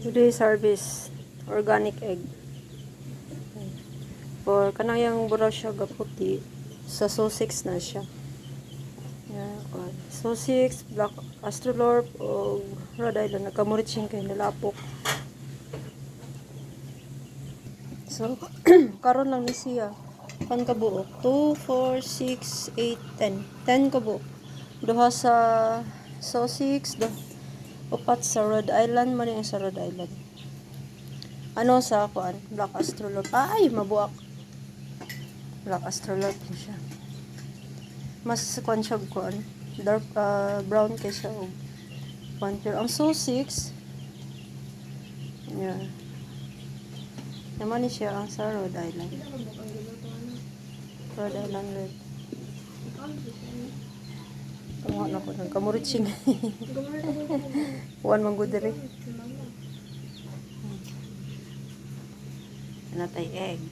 Today's harvest organic egg. For kanayang buraw siya gaputi sa Sussex na siya. Yeah, Sussex, Black Astrolorp o Rhode Island nagkamurit siya kay nalapok. So karon lang ni siya. Kan kabuok 2, 4, 6, 8, 10 kabuok. Duha sa Sussex, upat sa Rhode Island, man yung sa Rhode Island. Ano sa kuan? Black Astrolorp. Ay, mabuak. Black Astrolorp din siya. Mas kuan siya kuan. Dark brown kay siya og kuan pero ang Sussex. Yeah. Naman ni siya ang sa Rhode Island. Rhode Island red. Kamuha na ko ng kamuritsing. One man good diri. Natay egg.